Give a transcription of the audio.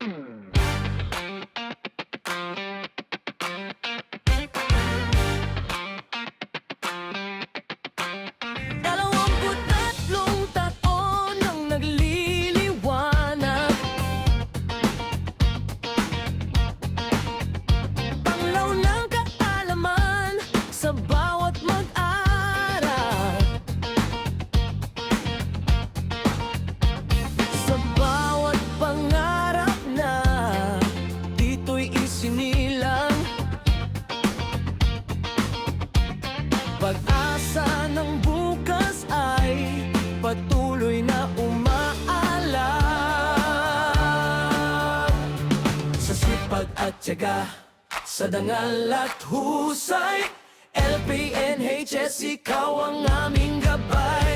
Taon nang nagliliwanag, panglaw ng kaalaman sa bawat mag-aral, sa bawat pangarap na dito'y isinilang, pag-asa ng bukas ay patuloy na umaalam. Sa sipag at tiyaga, sa dangal at husay, LPNHS, ikaw ang aming gabay.